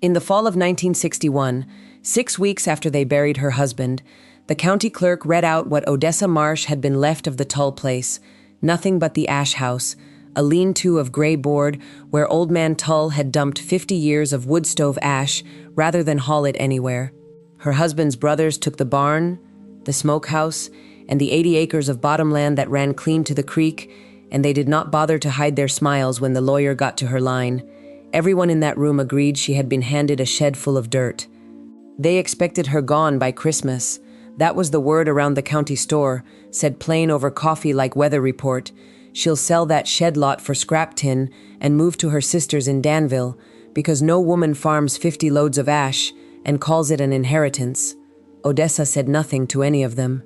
In the fall of 1961, 6 weeks after they buried her husband, the county clerk read out what Odessa Marsh had been left of the Tull place, nothing but the ash house, a lean-to of gray board where Old Man Tull had dumped 50 years of Woodstove ash rather than haul it anywhere. Her husband's brothers took the barn, the smokehouse, and the 80 acres of bottomland that ran clean to the creek, and they did not bother to hide their smiles when the lawyer got to her line. Everyone in that room agreed she had been handed a shed full of dirt. They expected her gone by Christmas. That was the word around the county store, said plain over coffee like weather report. She'll sell that shed lot for scrap tin and move to her sister's in Danville, because no woman farms 50 loads of ash and calls it an inheritance. Odessa said nothing to any of them.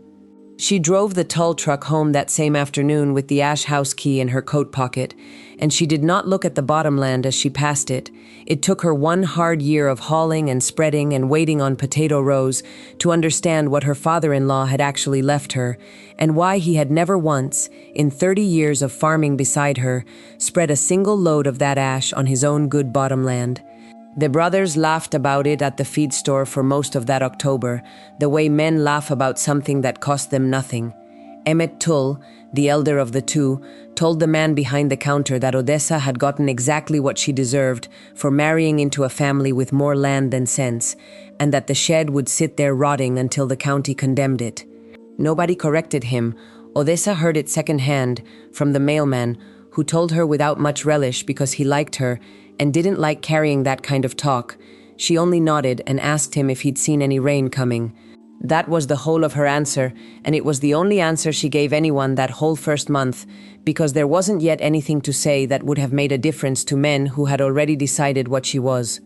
She drove the Tull truck home that same afternoon with the ash house key in her coat pocket, and she did not look at the bottomland as she passed it. It took her one hard year of hauling and spreading and waiting on potato rows to understand what her father-in-law had actually left her, and why he had never once, in 30 years of farming beside her, spread a single load of that ash on his own good bottomland. The brothers laughed about it at the feed store for most of that October, the way men laugh about something that cost them nothing. Emmett Tull, the elder of the two, told the man behind the counter that Odessa had gotten exactly what she deserved for marrying into a family with more land than sense, and that the shed would sit there rotting until the county condemned it. Nobody corrected him. Odessa heard it secondhand from the mailman, who told her without much relish because he liked her and didn't like carrying that kind of talk. She only nodded and asked him if he'd seen any rain coming. That was the whole of her answer, and it was the only answer she gave anyone that whole first month, because there wasn't yet anything to say that would have made a difference to men who had already decided what she was.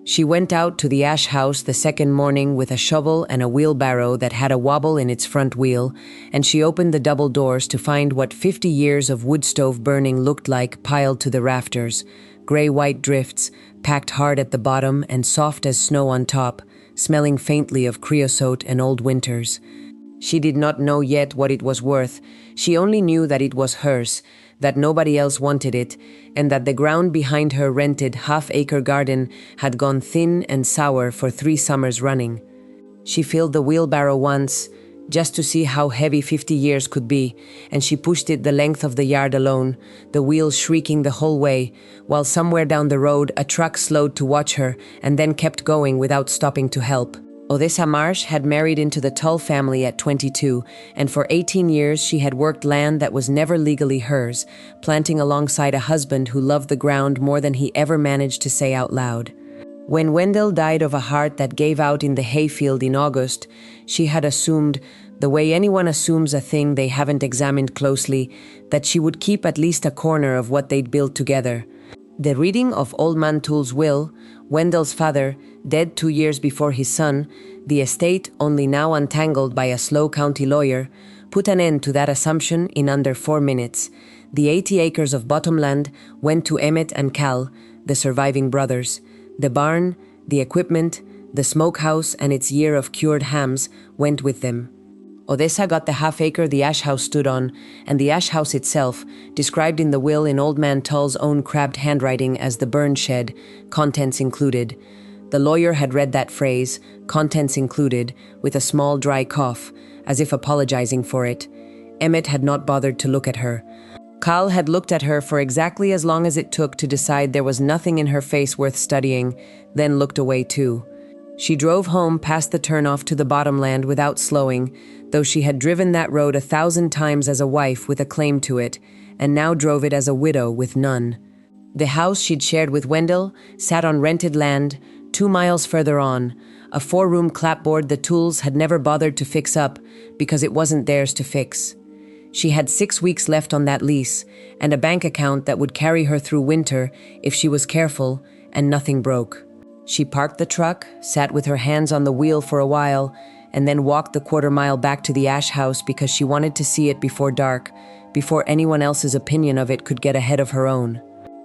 She went out to the ash house the second morning with a shovel and a wheelbarrow that had a wobble in its front wheel, and she opened the double doors to find what 50 years of wood stove burning looked like piled to the rafters. Gray-white drifts, packed hard at the bottom and soft as snow on top, smelling faintly of creosote and old winters. She did not know yet what it was worth. She only knew that it was hers, that nobody else wanted it, and that the ground behind her rented half-acre garden had gone thin and sour for 3 summers running. She filled the wheelbarrow once, just to see how heavy 50 years could be, and she pushed it the length of the yard alone, the wheels shrieking the whole way, while somewhere down the road a truck slowed to watch her and then kept going without stopping to help. Odessa Marsh had married into the Tull family at 22, and for 18 years she had worked land that was never legally hers, planting alongside a husband who loved the ground more than he ever managed to say out loud. When Wendell died of a heart that gave out in the hayfield in August, she had assumed, the way anyone assumes a thing they haven't examined closely, that she would keep at least a corner of what they'd built together. The reading of Old Man Tull's will, Wendell's father, dead 2 years before his son, the estate only now untangled by a slow county lawyer, put an end to that assumption in under 4 minutes. The 80 acres of bottomland went to Emmett and Cal, the surviving brothers. The barn, the equipment, the smokehouse, and its year of cured hams went with them. Odessa got the half-acre the ash house stood on, and the ash house itself, described in the will in Old Man Tull's own crabbed handwriting as the burn shed, contents included. The lawyer had read that phrase, contents included, with a small dry cough, as if apologizing for it. Emmett had not bothered to look at her. Cal had looked at her for exactly as long as it took to decide there was nothing in her face worth studying, then looked away too. She drove home past the turnoff to the bottomland without slowing, though she had driven that road 1,000 times as a wife with a claim to it, and now drove it as a widow with none. The house she'd shared with Wendell sat on rented land 2 miles further on, a 4-room clapboard the Tulls had never bothered to fix up because it wasn't theirs to fix. She had 6 weeks left on that lease, and a bank account that would carry her through winter if she was careful, and nothing broke. She parked the truck, sat with her hands on the wheel for a while, and then walked the 1/4 mile back to the ash house because she wanted to see it before dark, before anyone else's opinion of it could get ahead of her own.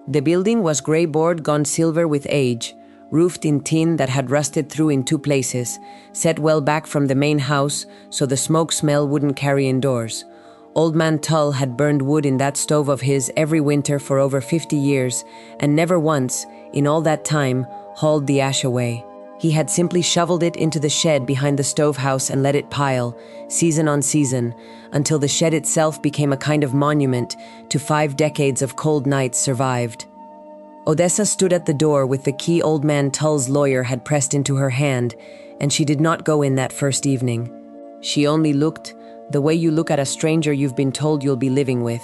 The building was gray board gone silver with age, roofed in tin that had rusted through in 2 places, set well back from the main house so the smoke smell wouldn't carry indoors. Old Man Tull had burned wood in that stove of his every winter for over 50 years, and never once, in all that time, hauled the ash away. He had simply shoveled it into the shed behind the stove house and let it pile, season on season, until the shed itself became a kind of monument to 5 decades of cold nights survived. Odessa stood at the door with the key old man Tull's lawyer had pressed into her hand, and she did not go in that first evening. She only looked, the way you look at a stranger you've been told you'll be living with.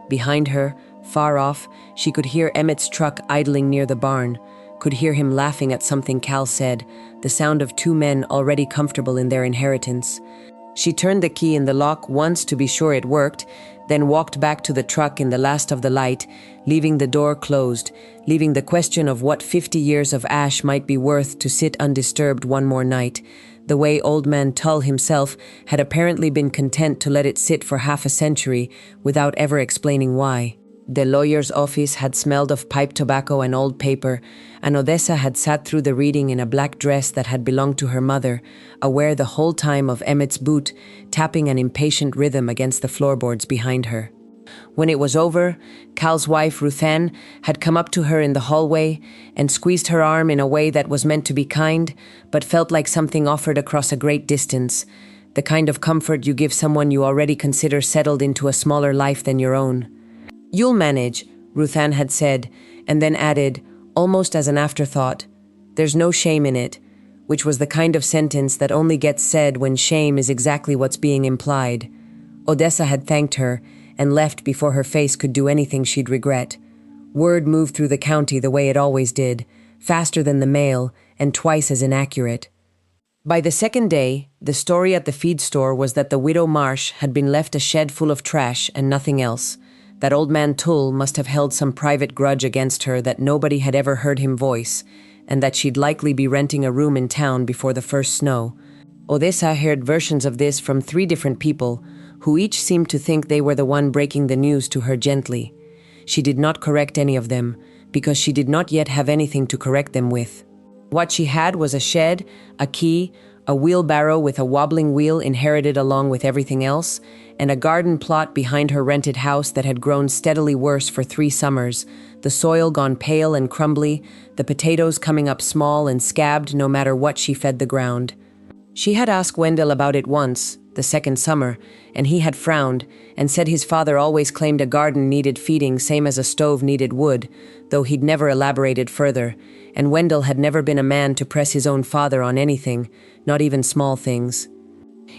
Behind her, far off, she could hear Emmett's truck idling near the barn, could hear him laughing at something Cal said, the sound of 2 men already comfortable in their inheritance. She turned the key in the lock once to be sure it worked, then walked back to the truck in the last of the light, leaving the door closed, leaving the question of what 50 years of ash might be worth to sit undisturbed one more night, the way old man Tull himself had apparently been content to let it sit for half a century without ever explaining why. The lawyer's office had smelled of pipe tobacco and old paper, and Odessa had sat through the reading in a black dress that had belonged to her mother, aware the whole time of Emmett's boot tapping an impatient rhythm against the floorboards behind her. When it was over, Cal's wife, Ruthann, had come up to her in the hallway and squeezed her arm in a way that was meant to be kind, but felt like something offered across a great distance, the kind of comfort you give someone you already consider settled into a smaller life than your own. "You'll manage," Ruthann had said, and then added, almost as an afterthought, "There's no shame in it," which was the kind of sentence that only gets said when shame is exactly what's being implied. Odessa had thanked her and left before her face could do anything she'd regret. Word moved through the county the way it always did, faster than the mail and twice as inaccurate. By the second day, the story at the feed store was that the widow Marsh had been left a shed full of trash and nothing else. That old man Tull must have held some private grudge against her that nobody had ever heard him voice, and that she'd likely be renting a room in town before the first snow. Odessa heard versions of this from 3 different people, who each seemed to think they were the one breaking the news to her gently. She did not correct any of them, because she did not yet have anything to correct them with. What she had was a shed, a key, a wheelbarrow with a wobbling wheel inherited along with everything else, and a garden plot behind her rented house that had grown steadily worse for 3 summers, the soil gone pale and crumbly, the potatoes coming up small and scabbed no matter what she fed the ground. She had asked Wendell about it once, the second summer, and he had frowned and said his father always claimed a garden needed feeding same as a stove needed wood, though he'd never elaborated further, and Wendell had never been a man to press his own father on anything, not even small things.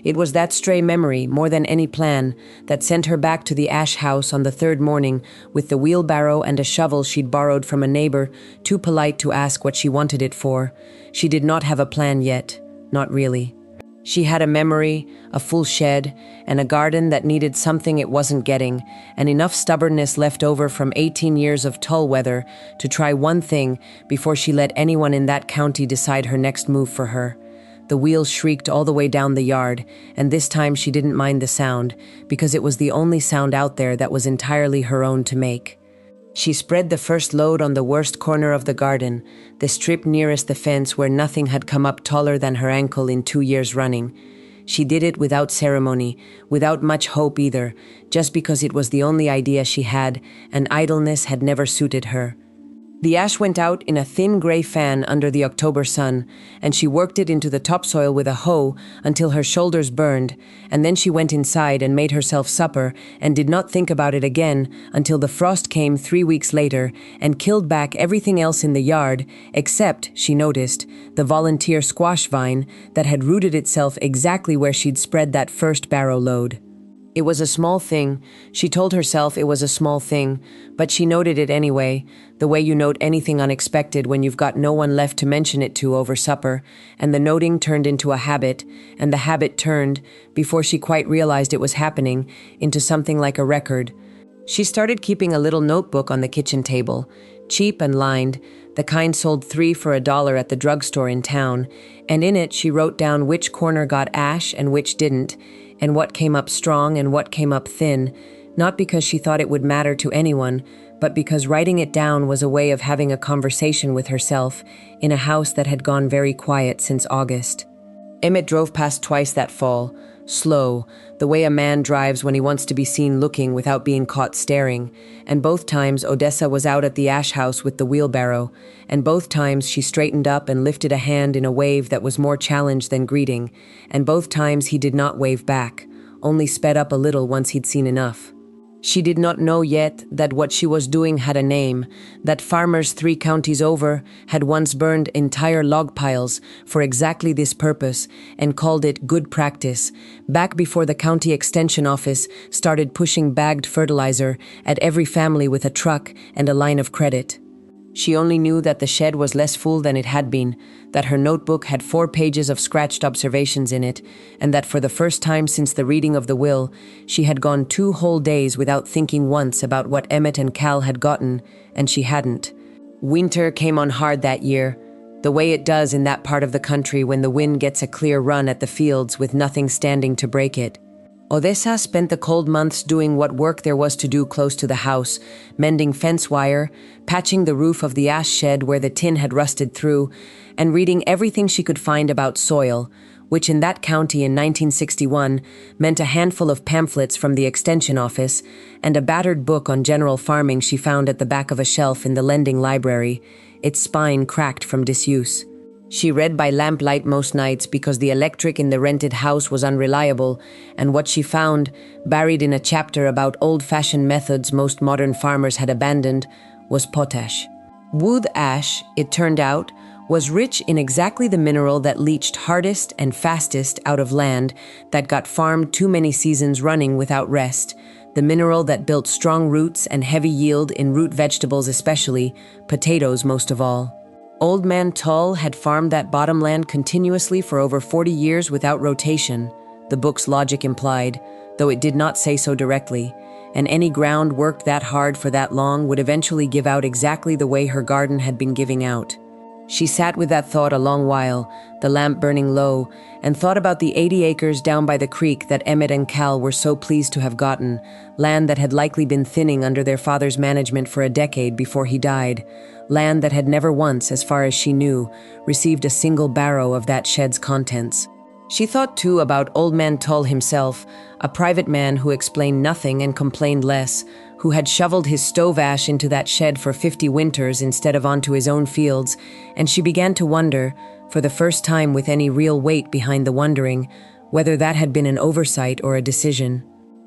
It was that stray memory, more than any plan, that sent her back to the ash house on the 3rd morning with the wheelbarrow and a shovel she'd borrowed from a neighbor, too polite to ask what she wanted it for. She did not have a plan yet, not really. She had a memory, a full shed, and a garden that needed something it wasn't getting, and enough stubbornness left over from 18 years of Tull weather to try one thing before she let anyone in that county decide her next move for her. The wheels shrieked all the way down the yard, and this time she didn't mind the sound, because it was the only sound out there that was entirely her own to make. She spread the first load on the worst corner of the garden, the strip nearest the fence where nothing had come up taller than her ankle in 2 years running. She did it without ceremony, without much hope either, just because it was the only idea she had, and idleness had never suited her. The ash went out in a thin gray fan under the October sun, and she worked it into the topsoil with a hoe until her shoulders burned, and then she went inside and made herself supper and did not think about it again until the frost came 3 weeks later and killed back everything else in the yard, except, she noticed, the volunteer squash vine that had rooted itself exactly where she'd spread that first barrow load. It was a small thing. She told herself it was a small thing, but she noted it anyway, the way you note anything unexpected when you've got no one left to mention it to over supper, and the noting turned into a habit, and the habit turned, before she quite realized it was happening, into something like a record. She started keeping a little notebook on the kitchen table, cheap and lined, the kind sold 3 for $1 at the drugstore in town, and in it she wrote down which corner got ash and which didn't, and what came up strong and what came up thin, not because she thought it would matter to anyone, but because writing it down was a way of having a conversation with herself in a house that had gone very quiet since August. Emmett drove past twice that fall, slow, the way a man drives when he wants to be seen looking without being caught staring, and both times Odessa was out at the ash house with the wheelbarrow, and both times she straightened up and lifted a hand in a wave that was more challenge than greeting, and both times he did not wave back, only sped up a little once he'd seen enough. She did not know yet that what she was doing had a name, that farmers 3 counties over had once burned entire log piles for exactly this purpose and called it good practice, back before the county extension office started pushing bagged fertilizer at every family with a truck and a line of credit. She only knew that the shed was less full than it had been, that her notebook had 4 pages of scratched observations in it, and that for the first time since the reading of the will, she had gone 2 whole days without thinking once about what Emmett and Cal had gotten, and she hadn't. Winter came on hard that year, the way it does in that part of the country when the wind gets a clear run at the fields with nothing standing to break it. Odessa spent the cold months doing what work there was to do close to the house, mending fence wire, patching the roof of the ash shed where the tin had rusted through, and reading everything she could find about soil, which in that county in 1961 meant a handful of pamphlets from the extension office and a battered book on general farming she found at the back of a shelf in the lending library, its spine cracked from disuse. She read by lamplight most nights because the electric in the rented house was unreliable, and what she found, buried in a chapter about old-fashioned methods most modern farmers had abandoned, was potash. Wood ash, it turned out, was rich in exactly the mineral that leached hardest and fastest out of land that got farmed too many seasons running without rest, the mineral that built strong roots and heavy yield in root vegetables especially, potatoes most of all. Old Man Tull had farmed that bottomland continuously for over 40 years without rotation, the book's logic implied, though it did not say so directly, and any ground worked that hard for that long would eventually give out exactly the way her garden had been giving out. She sat with that thought a long while, the lamp burning low, and thought about the 80 acres down by the creek that Emmett and Cal were so pleased to have gotten, land that had likely been thinning under their father's management for a decade before he died, land that had never once, as far as she knew, received a single barrow of that shed's contents. She thought too about Old Man Tull himself, a private man who explained nothing and complained less, who had shoveled his stove ash into that shed for 50 winters instead of onto his own fields, and she began to wonder, for the first time with any real weight behind the wondering, whether that had been an oversight or a decision.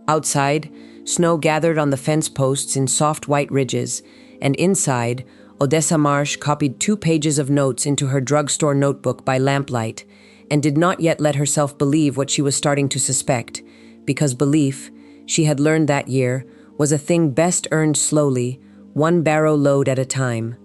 Outside, snow gathered on the fence posts in soft white ridges, and inside, Odessa Marsh copied 2 pages of notes into her drugstore notebook by lamplight, and did not yet let herself believe what she was starting to suspect, because belief, she had learned that year, was a thing best earned slowly, 1 barrow load at a time.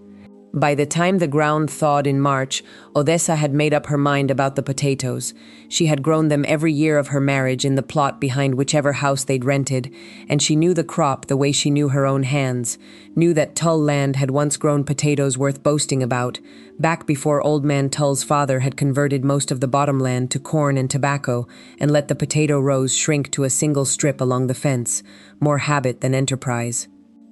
By the time the ground thawed in March, Odessa had made up her mind about the potatoes. She had grown them every year of her marriage in the plot behind whichever house they'd rented, and she knew the crop the way she knew her own hands, knew that Tull land had once grown potatoes worth boasting about, back before Old Man Tull's father had converted most of the bottomland to corn and tobacco and let the potato rows shrink to a single strip along the fence, more habit than enterprise.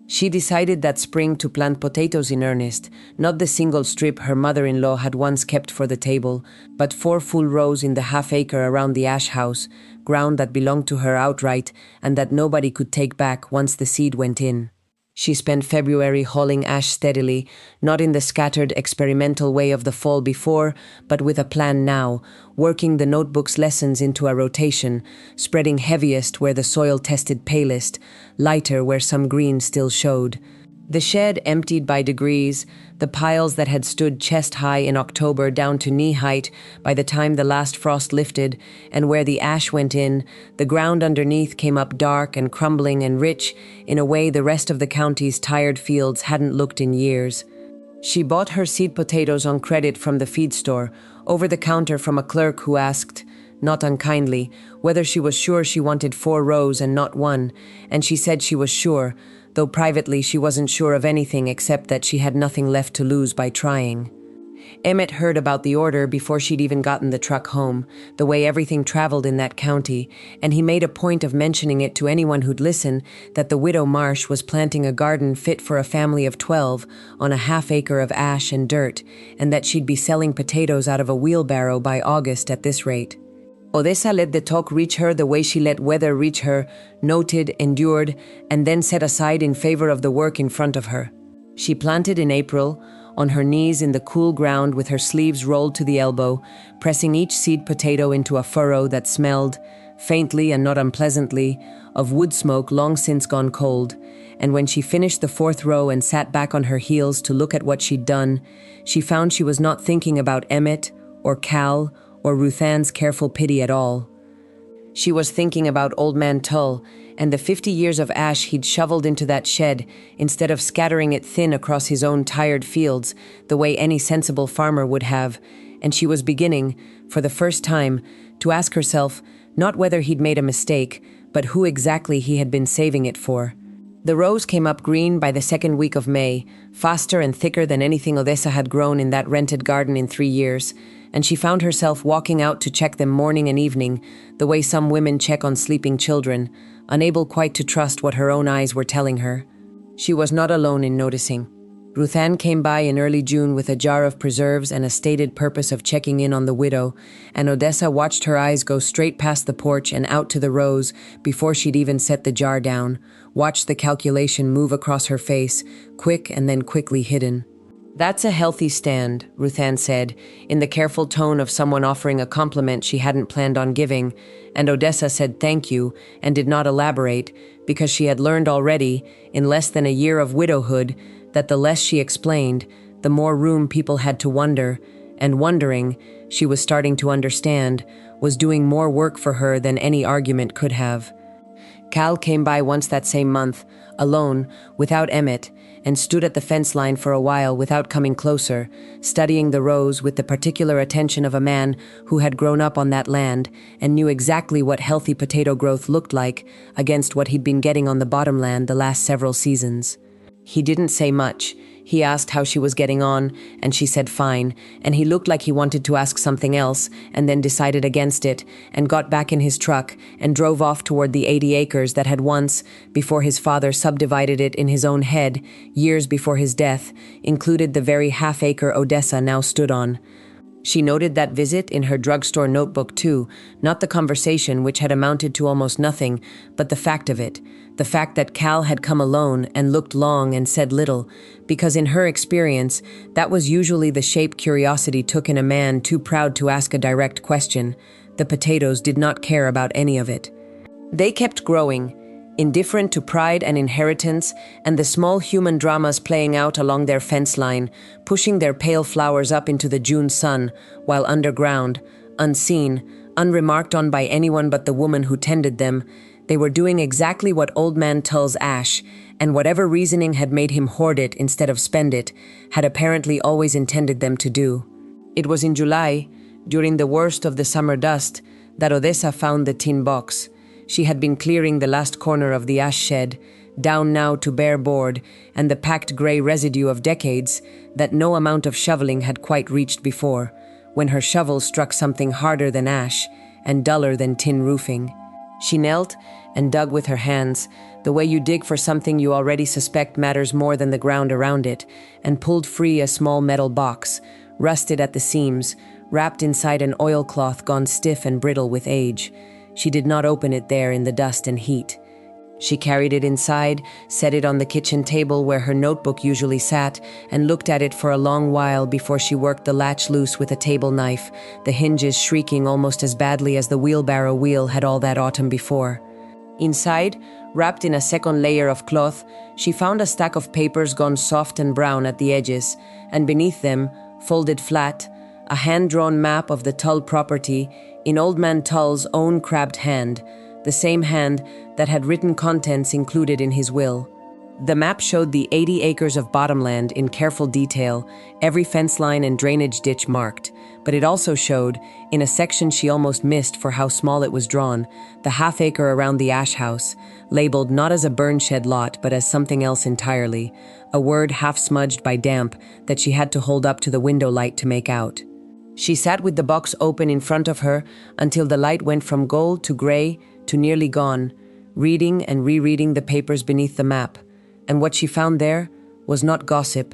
She decided that spring to plant potatoes in earnest, not the single strip her mother-in-law had once kept for the table, but 4 full rows in the half-acre around the ash house, ground that belonged to her outright and that nobody could take back once the seed went in. She spent February hauling ash steadily, not in the scattered experimental way of the fall before, but with a plan now, working the notebook's lessons into a rotation, spreading heaviest where the soil tested palest, lighter where some green still showed. The shed emptied by degrees, the piles that had stood chest-high in October down to knee-height by the time the last frost lifted, and where the ash went in, the ground underneath came up dark and crumbling and rich in a way the rest of the county's tired fields hadn't looked in years. She bought her seed potatoes on credit from the feed store, over the counter from a clerk who asked, not unkindly, whether she was sure she wanted 4 rows and not 1, and she said she was sure, though privately she wasn't sure of anything except that she had nothing left to lose by trying. Emmett heard about the order before she'd even gotten the truck home, the way everything traveled in that county, and he made a point of mentioning it to anyone who'd listen that the widow Marsh was planting a garden fit for a family of 12 on a half-acre of ash and dirt, and that she'd be selling potatoes out of a wheelbarrow by August at this rate. Odessa let the talk reach her the way she let weather reach her, noted, endured, and then set aside in favor of the work in front of her. She planted in April, on her knees in the cool ground with her sleeves rolled to the elbow, pressing each seed potato into a furrow that smelled, faintly and not unpleasantly, of wood smoke long since gone cold, and when she finished the 4th row and sat back on her heels to look at what she'd done, she found she was not thinking about Emmett, or Cal, or Ruthan's careful pity at all. She was thinking about Old Man Tull and the 50 years of ash he'd shoveled into that shed instead of scattering it thin across his own tired fields the way any sensible farmer would have, and she was beginning, for the first time, to ask herself not whether he'd made a mistake, but who exactly he had been saving it for. The rows came up green by the 2nd week of May, faster and thicker than anything Odessa had grown in that rented garden in 3 years, and she found herself walking out to check them morning and evening, the way some women check on sleeping children, unable quite to trust what her own eyes were telling her. She was not alone in noticing. Ruthann came by in early June with a jar of preserves and a stated purpose of checking in on the widow, and Odessa watched her eyes go straight past the porch and out to the rows before she'd even set the jar down, watched the calculation move across her face, quick and then quickly hidden. "That's a healthy stand," Ruthann said, in the careful tone of someone offering a compliment she hadn't planned on giving, and Odessa said thank you and did not elaborate, because she had learned already, in less than a year of widowhood, that the less she explained, the more room people had to wonder, and wondering, she was starting to understand, was doing more work for her than any argument could have. Cal came by once that same month, alone, without Emmett, and stood at the fence line for a while without coming closer, studying the rows with the particular attention of a man who had grown up on that land and knew exactly what healthy potato growth looked like against what he'd been getting on the bottomland the last several seasons. He didn't say much. He asked how she was getting on, and she said fine, and he looked like he wanted to ask something else, and then decided against it, and got back in his truck, and drove off toward the 80 acres that had once, before his father subdivided it in his own head, years before his death, included the very half-acre Odessa now stood on. She noted that visit in her drugstore notebook too, not the conversation which had amounted to almost nothing, but the fact of it. The fact that Cal had come alone and looked long and said little, because in her experience, that was usually the shape curiosity took in a man too proud to ask a direct question. The potatoes did not care about any of it. They kept growing, indifferent to pride and inheritance and the small human dramas playing out along their fence line, pushing their pale flowers up into the June sun, while underground, unseen, unremarked on by anyone but the woman who tended them, they were doing exactly what Old Man Tull's ash, and whatever reasoning had made him hoard it instead of spend it, had apparently always intended them to do. It was in July, during the worst of the summer dust, that Odessa found the tin box. She had been clearing the last corner of the ash shed, down now to bare board and the packed gray residue of decades that no amount of shoveling had quite reached before, when her shovel struck something harder than ash and duller than tin roofing. She knelt and dug with her hands, the way you dig for something you already suspect matters more than the ground around it, and pulled free a small metal box, rusted at the seams, wrapped inside an oilcloth gone stiff and brittle with age. She did not open it there in the dust and heat. She carried it inside, set it on the kitchen table where her notebook usually sat, and looked at it for a long while before she worked the latch loose with a table knife, the hinges shrieking almost as badly as the wheelbarrow wheel had all that autumn before. Inside, wrapped in a second layer of cloth, she found a stack of papers gone soft and brown at the edges, and beneath them, folded flat, a hand-drawn map of the Tull property in Old Man Tull's own crabbed hand, the same hand that had written contents included in his will. The map showed the 80 acres of bottomland in careful detail, every fence line and drainage ditch marked, But it also showed, in a section she almost missed for how small it was drawn, the half-acre around the ash house, labeled not as a burn-shed lot but as something else entirely, a word half-smudged by damp that she had to hold up to the window light to make out. She sat with the box open in front of her until the light went from gold to gray to nearly gone, reading and rereading the papers beneath the map. And what she found there was not gossip,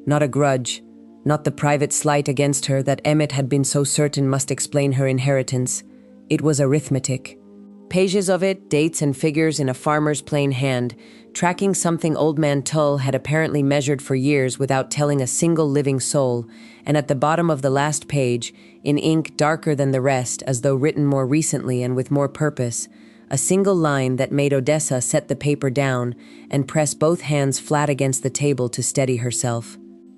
not a grudge, not the private slight against her that Emmett had been so certain must explain her inheritance. It was arithmetic. Pages of it, dates and figures in a farmer's plain hand, tracking something Old Man Tull had apparently measured for years without telling a single living soul, and at the bottom of the last page, in ink darker than the rest as though written more recently and with more purpose, a single line that made Odessa set the paper down and press both hands flat against the table to steady herself.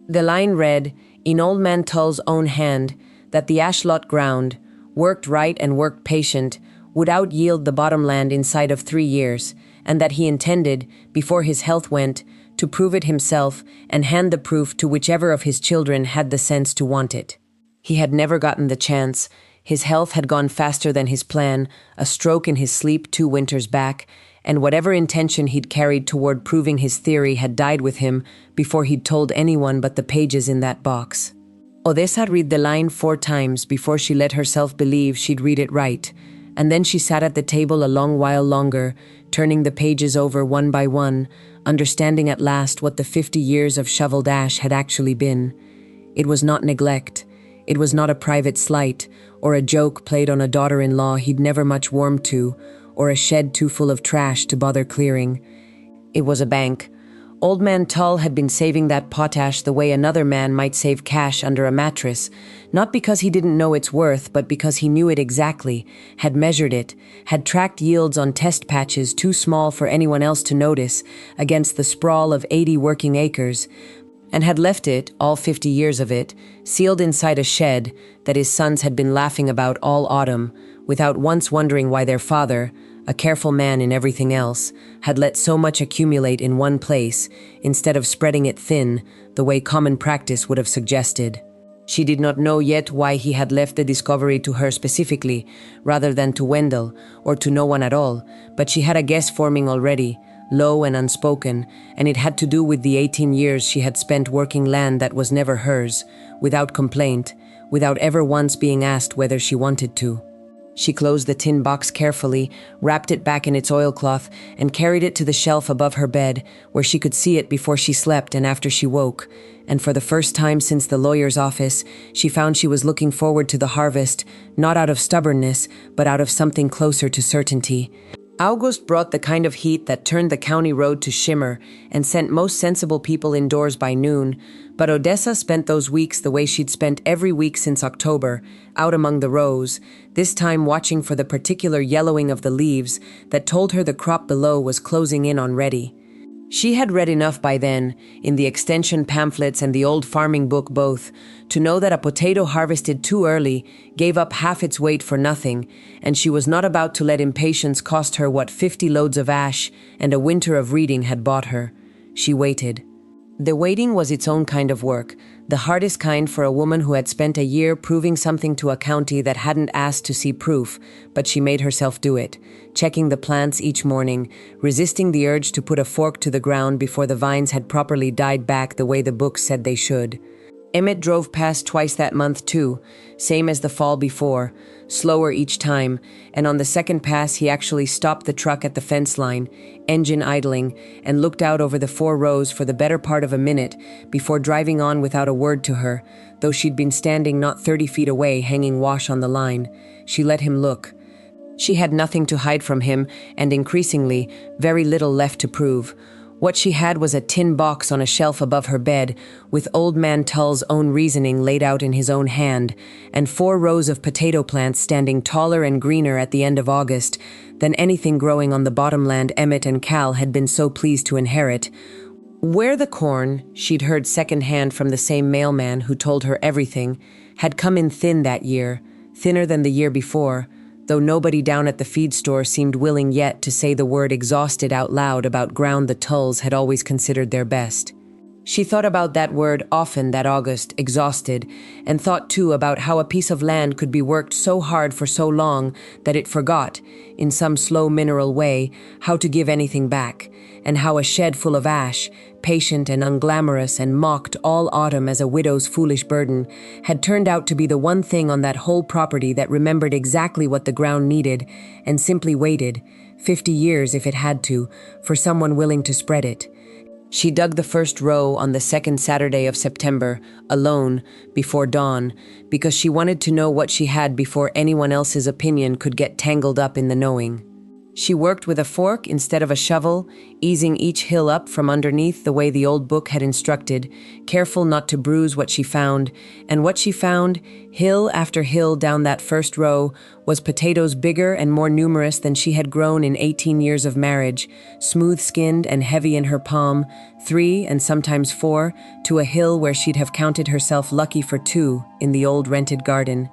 The line read, in Old Man Tull's own hand, that the ashlot ground, worked right and worked patient, would out-yield the bottomland inside of 3 years, and that he intended, before his health went, to prove it himself and hand the proof to whichever of his children had the sense to want it. He had never gotten the chance. His health had gone faster than his plan, a stroke in his sleep 2 winters back, and whatever intention he'd carried toward proving his theory had died with him before he'd told anyone but the pages in that box. Odessa read the line 4 times before she let herself believe she'd read it right, and then she sat at the table a long while longer, turning the pages over one by one, understanding at last what the 50 years of shoveled ash had actually been. It was not neglect. It was not a private slight, or a joke played on a daughter-in-law he'd never much warmed to, or a shed too full of trash to bother clearing. It was a bank. Old Man Tull had been saving that potash the way another man might save cash under a mattress, not because he didn't know its worth, but because he knew it exactly, had measured it, had tracked yields on test patches too small for anyone else to notice against the sprawl of 80 working acres, and had left it, all 50 years of it, sealed inside a shed that his sons had been laughing about all autumn, without once wondering why their father, a careful man in everything else, had let so much accumulate in one place, instead of spreading it thin, the way common practice would have suggested. She did not know yet why he had left the discovery to her specifically, rather than to Wendell, or to no one at all, but she had a guess forming already, low and unspoken, and it had to do with the 18 years she had spent working land that was never hers, without complaint, without ever once being asked whether she wanted to. She closed the tin box carefully, wrapped it back in its oilcloth, and carried it to the shelf above her bed, where she could see it before she slept and after she woke. And for the first time since the lawyer's office, she found she was looking forward to the harvest, not out of stubbornness, but out of something closer to certainty. August brought the kind of heat that turned the county road to shimmer and sent most sensible people indoors by noon, but Odessa spent those weeks the way she'd spent every week since October, out among the rows, this time watching for the particular yellowing of the leaves that told her the crop below was closing in on ready. She had read enough by then, in the extension pamphlets and the old farming book both, to know that a potato harvested too early gave up half its weight for nothing, and she was not about to let impatience cost her what 50 loads of ash and a winter of reading had bought her. She waited. The waiting was its own kind of work, the hardest kind for a woman who had spent a year proving something to a county that hadn't asked to see proof, but she made herself do it, checking the plants each morning, resisting the urge to put a fork to the ground before the vines had properly died back the way the books said they should. Emmett drove past twice that month too, same as the fall before, slower each time, and on the second pass he actually stopped the truck at the fence line, engine idling, and looked out over the 4 rows for the better part of a minute before driving on without a word to her, though she'd been standing not 30 feet away hanging wash on the line. She let him look. She had nothing to hide from him, and increasingly, very little left to prove. What she had was a tin box on a shelf above her bed, with Old Man Tull's own reasoning laid out in his own hand, and 4 rows of potato plants standing taller and greener at the end of August than anything growing on the bottomland Emmett and Cal had been so pleased to inherit. Where the corn, she'd heard secondhand from the same mailman who told her everything, had come in thin that year, thinner than the year before, though nobody down at the feed store seemed willing yet to say the word exhausted out loud about ground the Tulls had always considered their best. She thought about that word often that August, exhausted, and thought too about how a piece of land could be worked so hard for so long that it forgot, in some slow mineral way, how to give anything back, and how a shed full of ash, patient and unglamorous and mocked all autumn as a widow's foolish burden, had turned out to be the one thing on that whole property that remembered exactly what the ground needed and simply waited, 50 years if it had to, for someone willing to spread it. She dug the first row on the second Saturday of September, alone, before dawn, because she wanted to know what she had before anyone else's opinion could get tangled up in the knowing. She worked with a fork instead of a shovel, easing each hill up from underneath the way the old book had instructed, careful not to bruise what she found, and what she found, hill after hill down that first row, was potatoes bigger and more numerous than she had grown in 18 years of marriage, smooth-skinned and heavy in her palm, 3 and sometimes 4, to a hill where she'd have counted herself lucky for 2 in the old rented garden.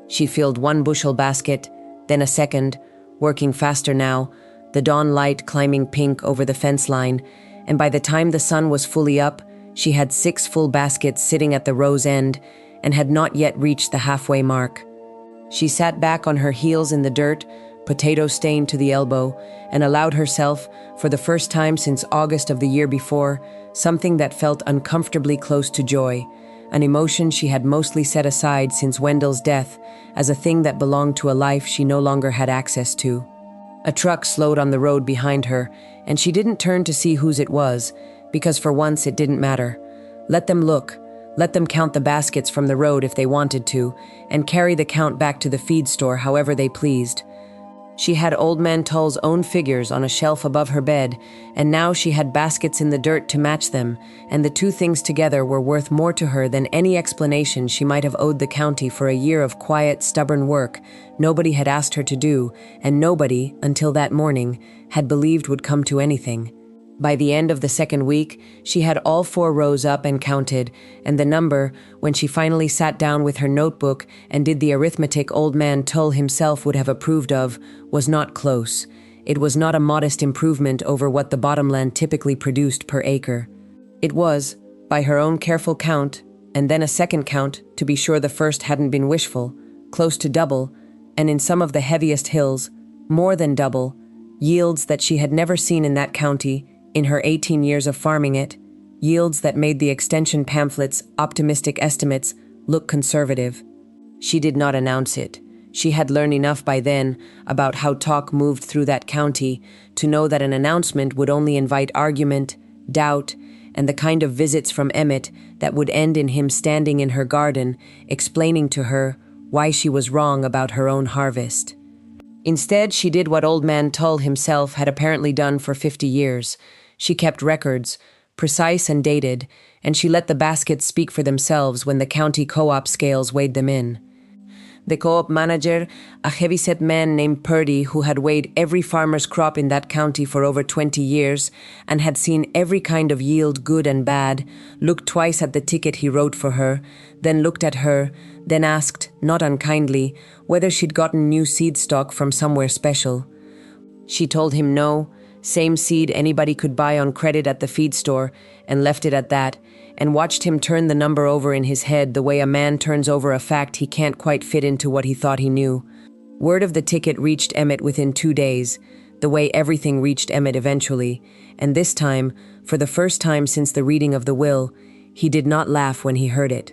She filled 1 bushel basket, then a second, working faster now, the dawn light climbing pink over the fence line, and by the time the sun was fully up, she had 6 full baskets sitting at the row's end and had not yet reached the halfway mark. She sat back on her heels in the dirt, potato stained to the elbow, and allowed herself, for the first time since August of the year before, something that felt uncomfortably close to joy, an emotion she had mostly set aside since Wendell's death as a thing that belonged to a life she no longer had access to. A truck slowed on the road behind her, and she didn't turn to see whose it was, because for once it didn't matter. Let them look, let them count the baskets from the road if they wanted to, and carry the count back to the feed store however they pleased. She had Old Man Tull's own figures on a shelf above her bed, and now she had baskets in the dirt to match them, and the two things together were worth more to her than any explanation she might have owed the county for a year of quiet, stubborn work nobody had asked her to do, and nobody, until that morning, had believed would come to anything. By the end of the second week, she had all 4 rows up and counted, and the number, when she finally sat down with her notebook and did the arithmetic Old Man Tull himself would have approved of, was not close. It was not a modest improvement over what the bottomland typically produced per acre. It was, by her own careful count, and then a second count to be sure the first hadn't been wishful, close to double, and in some of the heaviest hills, more than double, yields that she had never seen in that county, in her 18 years of farming it, yields that made the extension pamphlets' optimistic estimates look conservative. She did not announce it. She had learned enough by then about how talk moved through that county to know that an announcement would only invite argument, doubt, and the kind of visits from Emmett that would end in him standing in her garden, explaining to her why she was wrong about her own harvest. Instead, she did what Old Man Tull himself had apparently done for 50 years. She kept records, precise and dated, and she let the baskets speak for themselves when the county co-op scales weighed them in. The co-op manager, a heavyset man named Purdy who had weighed every farmer's crop in that county for over 20 years and had seen every kind of yield, good and bad, looked twice at the ticket he wrote for her, then looked at her, then asked, not unkindly, whether she'd gotten new seed stock from somewhere special. She told him no, same seed anybody could buy on credit at the feed store, and left it at that, and watched him turn the number over in his head the way a man turns over a fact he can't quite fit into what he thought he knew. Word of the ticket reached Emmett within 2 days, the way everything reached Emmett eventually, and this time, for the first time since the reading of the will, he did not laugh when he heard it.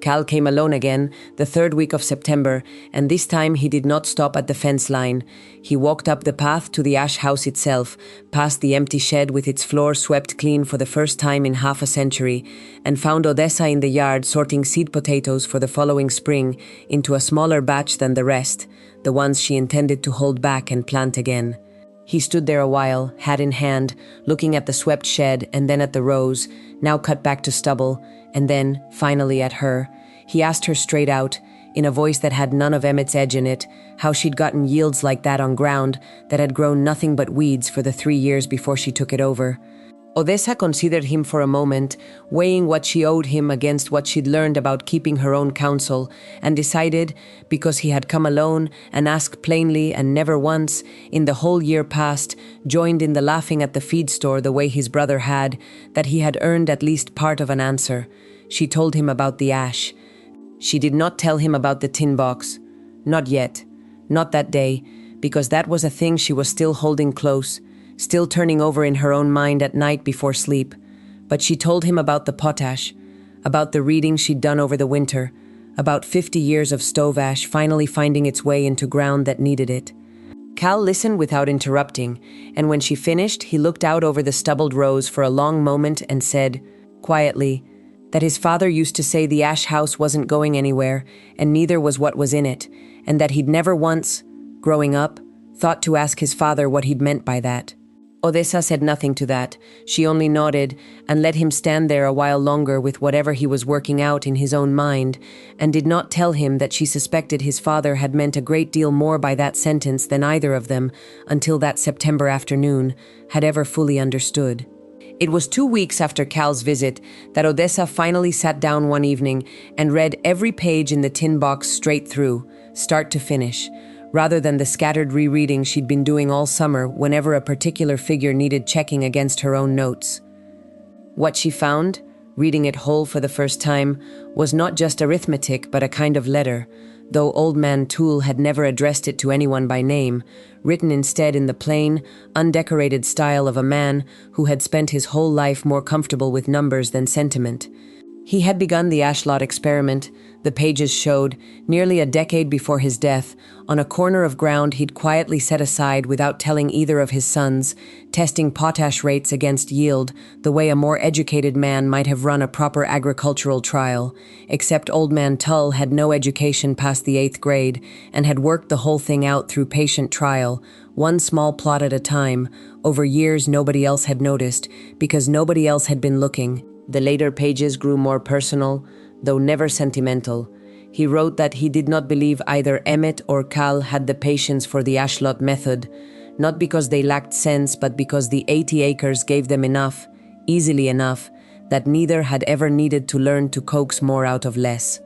Cal came alone again, the 3rd week of September, and this time he did not stop at the fence line. He walked up the path to the ash house itself, past the empty shed with its floor swept clean for the first time in half a century, and found Odessa in the yard sorting seed potatoes for the following spring into a smaller batch than the rest, the ones she intended to hold back and plant again. He stood there a while, hat in hand, looking at the swept shed and then at the rows, now cut back to stubble, and then, finally, at her. He asked her straight out, in a voice that had none of Emmett's edge in it, how she'd gotten yields like that on ground that had grown nothing but weeds for the 3 years before she took it over. Odessa considered him for a moment, weighing what she owed him against what she'd learned about keeping her own counsel, and decided, because he had come alone and asked plainly and never once, in the whole year past, joined in the laughing at the feed store the way his brother had, that he had earned at least part of an answer. She told him about the ash. She did not tell him about the tin box. Not yet. Not that day, because that was a thing she was still holding close, still turning over in her own mind at night before sleep. But she told him about the potash, about the reading she'd done over the winter, about 50 years of stove ash finally finding its way into ground that needed it. Cal listened without interrupting, and when she finished, he looked out over the stubbled rows for a long moment and said, quietly, that his father used to say the ash house wasn't going anywhere, and neither was what was in it, and that he'd never once, growing up, thought to ask his father what he'd meant by that. Odessa said nothing to that. She only nodded and let him stand there a while longer with whatever he was working out in his own mind, and did not tell him that she suspected his father had meant a great deal more by that sentence than either of them, until that September afternoon, had ever fully understood. It was 2 weeks after Cal's visit that Odessa finally sat down one evening and read every page in the tin box straight through, start to finish, rather than the scattered rereading she'd been doing all summer whenever a particular figure needed checking against her own notes. What she found, reading it whole for the first time, was not just arithmetic but a kind of letter, though Old Man Toole had never addressed it to anyone by name, written instead in the plain, undecorated style of a man who had spent his whole life more comfortable with numbers than sentiment. He had begun the ashlot experiment, the pages showed, nearly a decade before his death, on a corner of ground he'd quietly set aside without telling either of his sons, testing potash rates against yield the way a more educated man might have run a proper agricultural trial, except Old Man Tull had no education past the 8th grade and had worked the whole thing out through patient trial, one small plot at a time, over years nobody else had noticed, because nobody else had been looking. The later pages grew more personal, though never sentimental. He wrote that he did not believe either Emmett or Cal had the patience for the ashlot method, not because they lacked sense, but because the 80 acres gave them enough, easily enough, that neither had ever needed to learn to coax more out of less.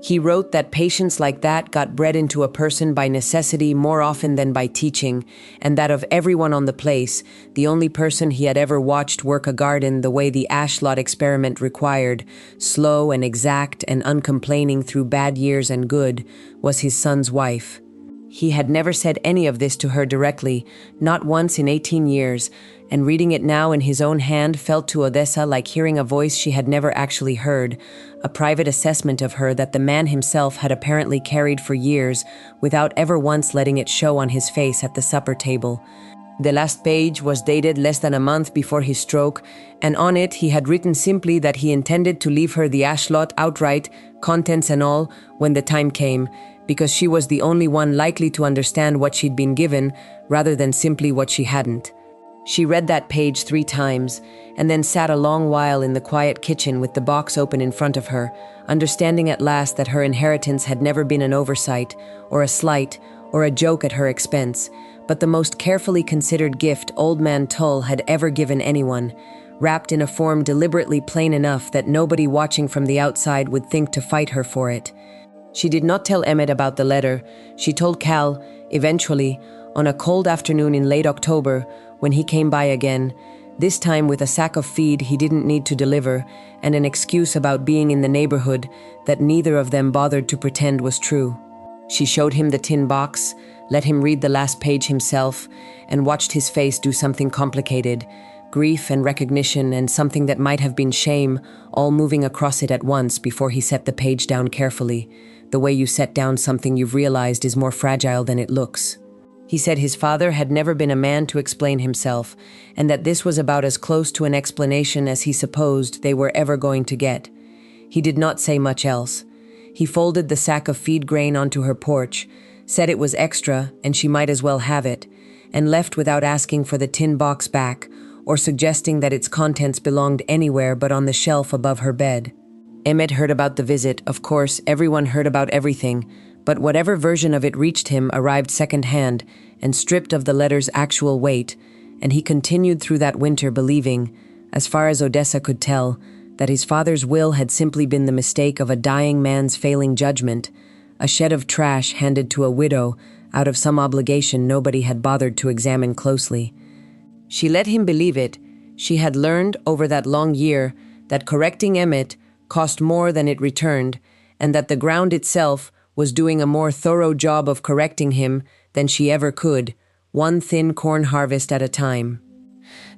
He wrote that patience like that got bred into a person by necessity more often than by teaching, and that of everyone on the place, the only person he had ever watched work a garden the way the ashlot experiment required, slow and exact and uncomplaining through bad years and good, was his son's wife. He had never said any of this to her directly, not once in 18 years, and reading it now in his own hand felt to Odessa like hearing a voice she had never actually heard, a private assessment of her that the man himself had apparently carried for years without ever once letting it show on his face at the supper table. The last page was dated less than a month before his stroke, and on it he had written simply that he intended to leave her the ashlot outright, contents and all, when the time came, because she was the only one likely to understand what she'd been given, rather than simply what she hadn't. She read that page 3 times, and then sat a long while in the quiet kitchen with the box open in front of her, understanding at last that her inheritance had never been an oversight, or a slight, or a joke at her expense, but the most carefully considered gift Old Man Tull had ever given anyone, wrapped in a form deliberately plain enough that nobody watching from the outside would think to fight her for it. She did not tell Emmett about the letter. She told Cal, eventually, on a cold afternoon in late October, when he came by again, this time with a sack of feed he didn't need to deliver, and an excuse about being in the neighborhood that neither of them bothered to pretend was true. She showed him the tin box, let him read the last page himself, and watched his face do something complicated, grief and recognition and something that might have been shame, all moving across it at once before he set the page down carefully, the way you set down something you've realized is more fragile than it looks. He said his father had never been a man to explain himself, and that this was about as close to an explanation as he supposed they were ever going to get. He did not say much else. He folded the sack of feed grain onto her porch, said it was extra and she might as well have it, and left without asking for the tin box back or suggesting that its contents belonged anywhere but on the shelf above her bed. Emmett heard about the visit. Of course, everyone heard about everything, but whatever version of it reached him arrived second-hand and stripped of the letter's actual weight, and he continued through that winter believing, as far as Odessa could tell, that his father's will had simply been the mistake of a dying man's failing judgment, a shed of trash handed to a widow out of some obligation nobody had bothered to examine closely. She let him believe it. She had learned over that long year that correcting Emmett cost more than it returned, and that the ground itself was doing a more thorough job of correcting him than she ever could, one thin corn harvest at a time.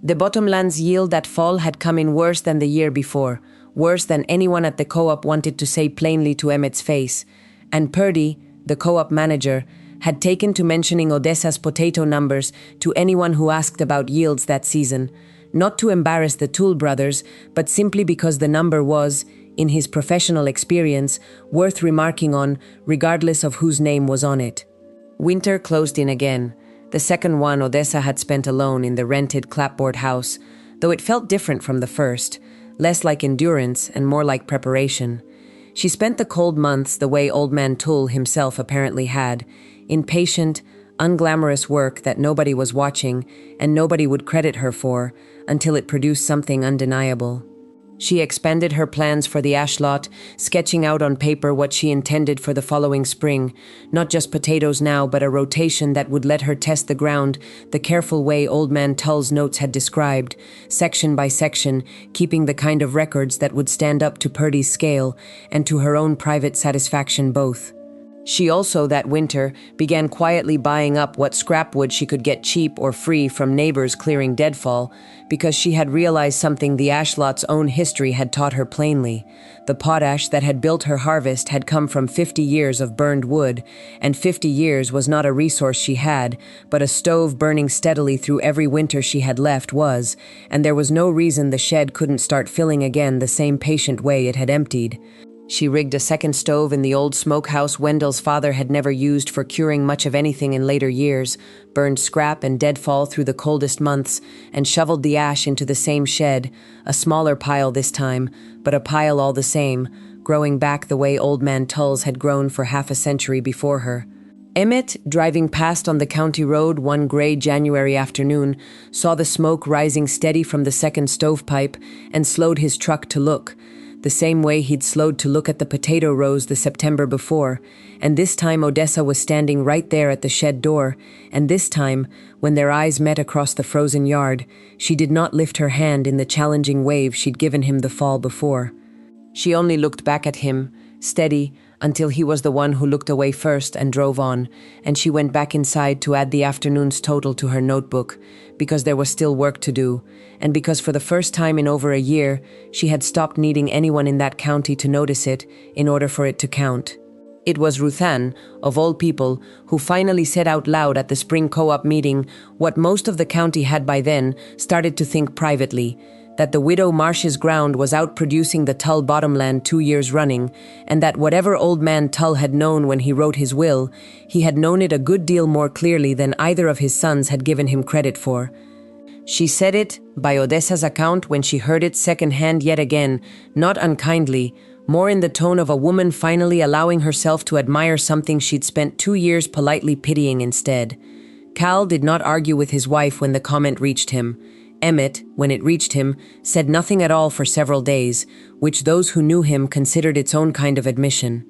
The bottomland's yield that fall had come in worse than the year before, worse than anyone at the co-op wanted to say plainly to Emmett's face, and Purdy, the co-op manager, had taken to mentioning Odessa's potato numbers to anyone who asked about yields that season, not to embarrass the Tool brothers, but simply because the number was, in his professional experience, worth remarking on, regardless of whose name was on it. Winter closed in again. The second one Odessa had spent alone in the rented clapboard house, though it felt different from the first, less like endurance and more like preparation. She spent the cold months the way Old Man Tool himself apparently had, in patient, unglamorous work that nobody was watching and nobody would credit her for until it produced something undeniable. She expanded her plans for the ash lot, sketching out on paper what she intended for the following spring, not just potatoes now, but a rotation that would let her test the ground the careful way Old Man Tull's notes had described, section by section, keeping the kind of records that would stand up to Purdy's scale and to her own private satisfaction both. She also, that winter, began quietly buying up what scrap wood she could get cheap or free from neighbors clearing deadfall, because she had realized something the ash lot's own history had taught her plainly. The potash that had built her harvest had come from 50 years of burned wood, and 50 years was not a resource she had, but a stove burning steadily through every winter she had left was, and there was no reason the shed couldn't start filling again the same patient way it had emptied. She rigged a second stove in the old smokehouse Wendell's father had never used for curing much of anything in later years, burned scrap and deadfall through the coldest months, and shoveled the ash into the same shed, a smaller pile this time, but a pile all the same, growing back the way Old Man Tull's had grown for half a century before her. Emmett, driving past on the county road one gray January afternoon, saw the smoke rising steady from the second stovepipe and slowed his truck to look, the same way he'd slowed to look at the potato rows the September before, and this time Odessa was standing right there at the shed door, and this time, when their eyes met across the frozen yard, she did not lift her hand in the challenging wave she'd given him the fall before. She only looked back at him, steady, until he was the one who looked away first and drove on, and she went back inside to add the afternoon's total to her notebook, because there was still work to do, and because for the first time in over a year, she had stopped needing anyone in that county to notice it in order for it to count. It was Ruthann, of all people, who finally said out loud at the spring co-op meeting what most of the county had by then started to think privately, that the widow Marsh's ground was outproducing the Tull bottomland 2 years running, and that whatever Old Man Tull had known when he wrote his will, he had known it a good deal more clearly than either of his sons had given him credit for. She said it, by Odessa's account, when she heard it second-hand yet again, not unkindly, more in the tone of a woman finally allowing herself to admire something she'd spent 2 years politely pitying instead. Cal did not argue with his wife when the comment reached him. Emmett, when it reached him, said nothing at all for several days, which those who knew him considered its own kind of admission.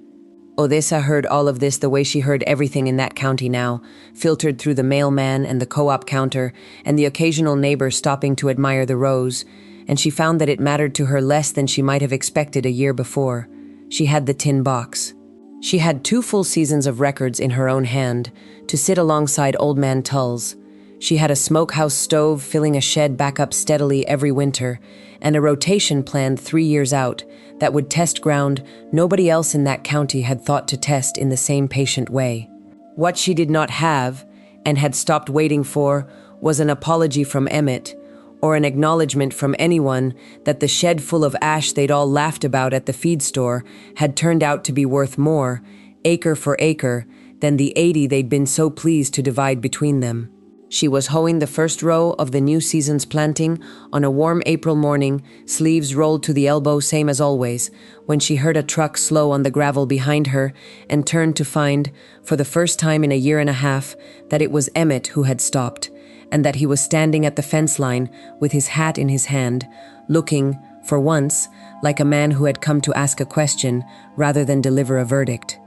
Odessa heard all of this the way she heard everything in that county now, filtered through the mailman and the co-op counter and the occasional neighbor stopping to admire the rows, and she found that it mattered to her less than she might have expected a year before. She had the tin box. She had 2 full seasons of records in her own hand, to sit alongside Old Man Tull's. She had a smokehouse stove filling a shed back up steadily every winter, and a rotation planned 3 years out that would test ground nobody else in that county had thought to test in the same patient way. What she did not have, and had stopped waiting for, was an apology from Emmett, or an acknowledgement from anyone that the shed full of ash they'd all laughed about at the feed store had turned out to be worth more, acre for acre, than the 80 they'd been so pleased to divide between them. She was hoeing the first row of the new season's planting on a warm April morning, sleeves rolled to the elbow same as always, when she heard a truck slow on the gravel behind her and turned to find, for the first time in a year and a half, that it was Emmett who had stopped, and that he was standing at the fence line with his hat in his hand, looking, for once, like a man who had come to ask a question rather than deliver a verdict.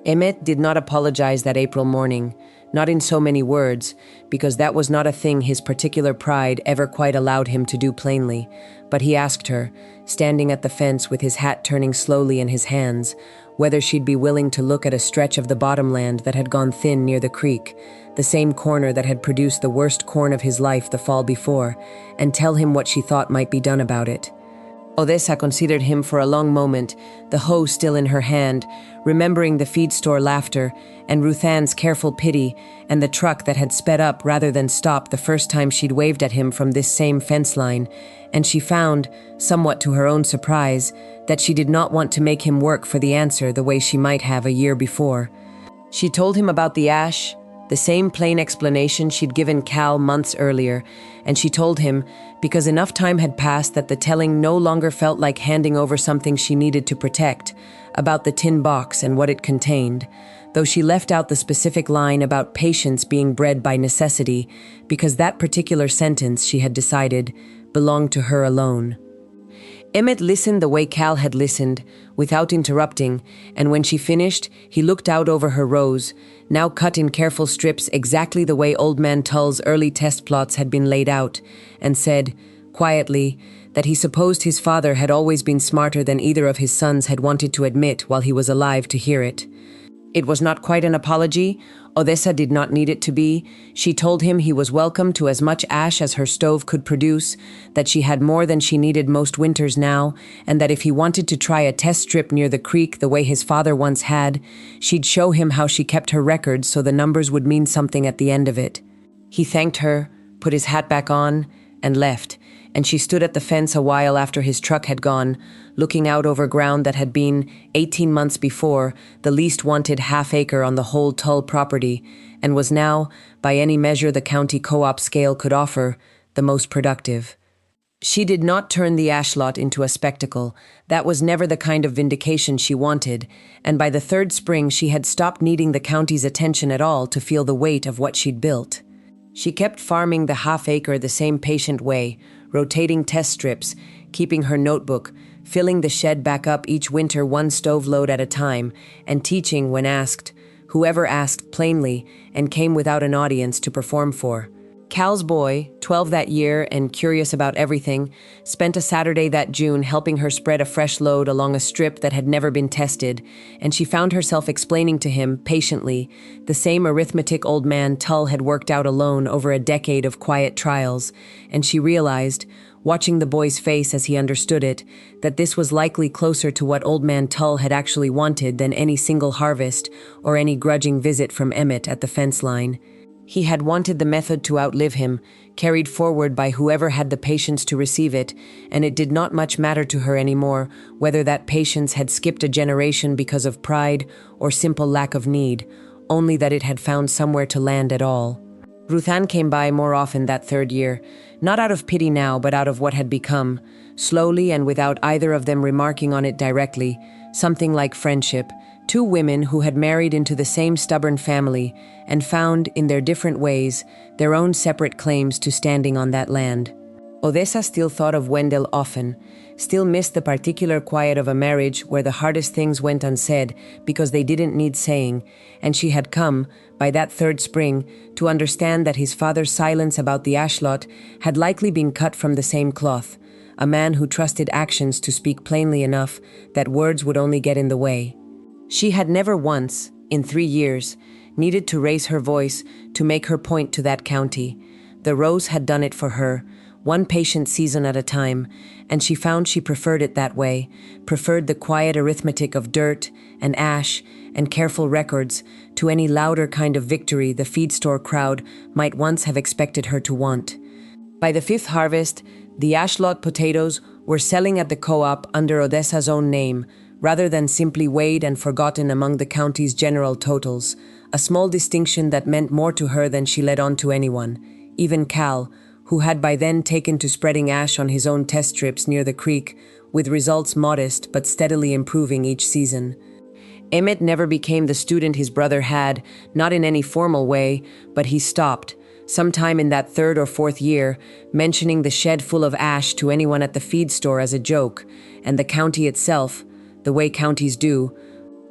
Emmett did not apologize that April morning, not in so many words, because that was not a thing his particular pride ever quite allowed him to do plainly, but he asked her, standing at the fence with his hat turning slowly in his hands, whether she'd be willing to look at a stretch of the bottomland that had gone thin near the creek, the same corner that had produced the worst corn of his life the fall before, and tell him what she thought might be done about it. Odessa considered him for a long moment, the hoe still in her hand, remembering the feed store laughter and Ruth Ann's careful pity and the truck that had sped up rather than stop the first time she'd waved at him from this same fence line, and she found, somewhat to her own surprise, that she did not want to make him work for the answer the way she might have a year before. She told him about the ash, the same plain explanation she'd given Cal months earlier, and she told him because enough time had passed that the telling no longer felt like handing over something she needed to protect, about the tin box and what it contained, though she left out the specific line about patience being bred by necessity, because that particular sentence, she had decided, belonged to her alone. Emmett listened the way Cal had listened, without interrupting, and when she finished, he looked out over her rows, now cut in careful strips exactly the way Old Man Tull's early test plots had been laid out, and said, quietly, that he supposed his father had always been smarter than either of his sons had wanted to admit while he was alive to hear it. It was not quite an apology. Odessa did not need it to be. She told him he was welcome to as much ash as her stove could produce, that she had more than she needed most winters now, and that if he wanted to try a test strip near the creek the way his father once had, she'd show him how she kept her records so the numbers would mean something at the end of it. He thanked her, put his hat back on, and left, and she stood at the fence a while after his truck had gone, looking out over ground that had been, 18 months before, the least wanted half-acre on the whole Tull property, and was now, by any measure the county co-op scale could offer, the most productive. She did not turn the ash lot into a spectacle. That was never the kind of vindication she wanted, and by the third spring she had stopped needing the county's attention at all to feel the weight of what she'd built. She kept farming the half-acre the same patient way, rotating test strips, keeping her notebook, filling the shed back up each winter one stove load at a time, and teaching when asked, whoever asked plainly, and came without an audience to perform for. Cal's boy, 12 that year and curious about everything, spent a Saturday that June helping her spread a fresh load along a strip that had never been tested, and she found herself explaining to him, patiently, the same arithmetic Old Man Tull had worked out alone over a decade of quiet trials, and she realized, watching the boy's face as he understood it, that this was likely closer to what Old Man Tull had actually wanted than any single harvest or any grudging visit from Emmett at the fence line. He had wanted the method to outlive him, carried forward by whoever had the patience to receive it, and it did not much matter to her anymore whether that patience had skipped a generation because of pride or simple lack of need, only that it had found somewhere to land at all. Ruth Ann came by more often that third year, not out of pity now, but out of what had become, slowly and without either of them remarking on it directly, something like friendship, two women who had married into the same stubborn family and found, in their different ways, their own separate claims to standing on that land. Odessa still thought of Wendell often, still missed the particular quiet of a marriage where the hardest things went unsaid because they didn't need saying, and she had come, by that third spring, to understand that his father's silence about the ash lot had likely been cut from the same cloth, a man who trusted actions to speak plainly enough that words would only get in the way. She had never once, in 3 years, needed to raise her voice to make her point to that county. The rose had done it for her, one patient season at a time, and she found she preferred it that way, preferred the quiet arithmetic of dirt and ash and careful records to any louder kind of victory the feed store crowd might once have expected her to want. By the 5th harvest, the ash lot potatoes were selling at the co-op under Odessa's own name, rather than simply weighed and forgotten among the county's general totals, a small distinction that meant more to her than she let on to anyone, even Cal, who had by then taken to spreading ash on his own test strips near the creek, with results modest but steadily improving each season. Emmett never became the student his brother had, not in any formal way, but he stopped, sometime in that third or fourth year, mentioning the shed full of ash to anyone at the feed store as a joke, and the county itself, the way counties do,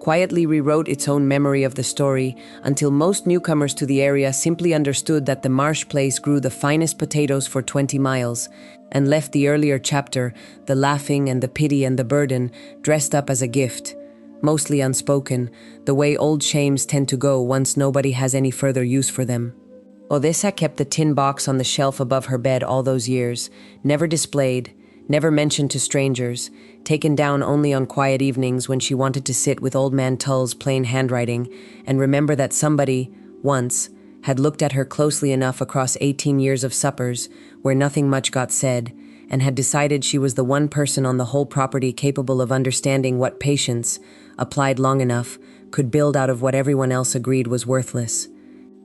quietly rewrote its own memory of the story until most newcomers to the area simply understood that the marsh place grew the finest potatoes for 20 miles, and left the earlier chapter, the laughing and the pity and the burden, dressed up as a gift, mostly unspoken, the way old shames tend to go once nobody has any further use for them. Odessa kept the tin box on the shelf above her bed all those years, never displayed, never mentioned to strangers, taken down only on quiet evenings when she wanted to sit with Old Man Tull's plain handwriting and remember that somebody, once, had looked at her closely enough across 18 years of suppers where nothing much got said, and had decided she was the one person on the whole property capable of understanding what patience, applied long enough, could build out of what everyone else agreed was worthless.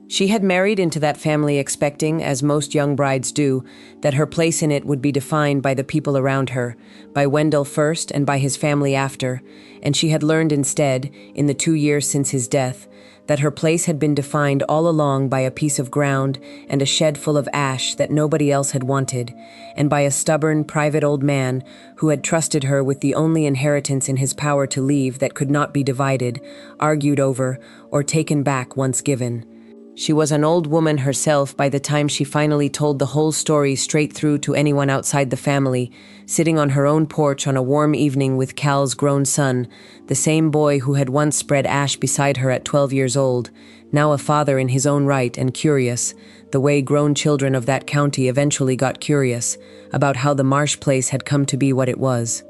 She had married into that family expecting, as most young brides do, that her place in it would be defined by the people around her, by Wendell first and by his family after, and she had learned instead, in the 2 years since his death, that her place had been defined all along by a piece of ground and a shed full of ash that nobody else had wanted, and by a stubborn, private old man who had trusted her with the only inheritance in his power to leave that could not be divided, argued over, or taken back once given. She was an old woman herself by the time she finally told the whole story straight through to anyone outside the family, sitting on her own porch on a warm evening with Cal's grown son, the same boy who had once spread ash beside her at 12 years old, now a father in his own right and curious, the way grown children of that county eventually got curious, about how the marsh place had come to be what it was.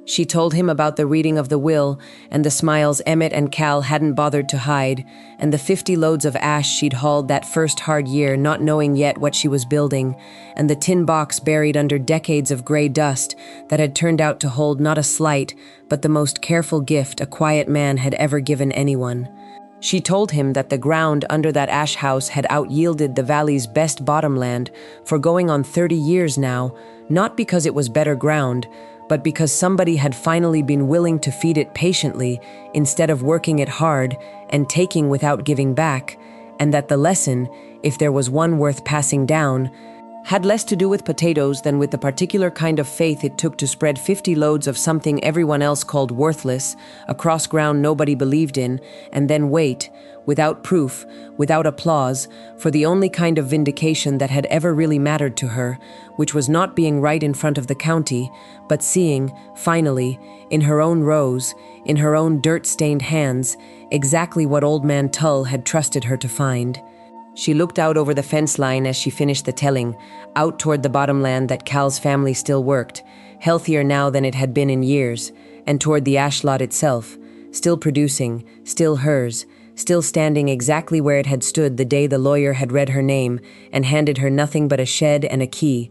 She told him about the reading of the will and the smiles Emmett and Cal hadn't bothered to hide, and the 50 loads of ash she'd hauled that first hard year not knowing yet what she was building, and the tin box buried under decades of gray dust that had turned out to hold not a slight, but the most careful gift a quiet man had ever given anyone. She told him that the ground under that ash house had outyielded the valley's best bottomland for going on 30 years now, not because it was better ground, but because somebody had finally been willing to feed it patiently instead of working it hard and taking without giving back, and that the lesson, if there was one worth passing down, had less to do with potatoes than with the particular kind of faith it took to spread 50 loads of something everyone else called worthless across ground nobody believed in, and then wait, without proof, without applause, for the only kind of vindication that had ever really mattered to her, which was not being right in front of the county, but seeing, finally, in her own rows, in her own dirt-stained hands, exactly what Old Man Tull had trusted her to find. She looked out over the fence line as she finished the telling, out toward the bottomland that Cal's family still worked, healthier now than it had been in years, and toward the ash lot itself, still producing, still hers, still standing exactly where it had stood the day the lawyer had read her name and handed her nothing but a shed and a key.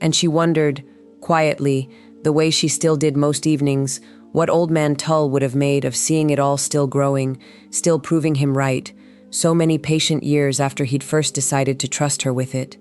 And she wondered, quietly, the way she still did most evenings, what Old Man Tull would have made of seeing it all still growing, still proving him right, so many patient years after he'd first decided to trust her with it.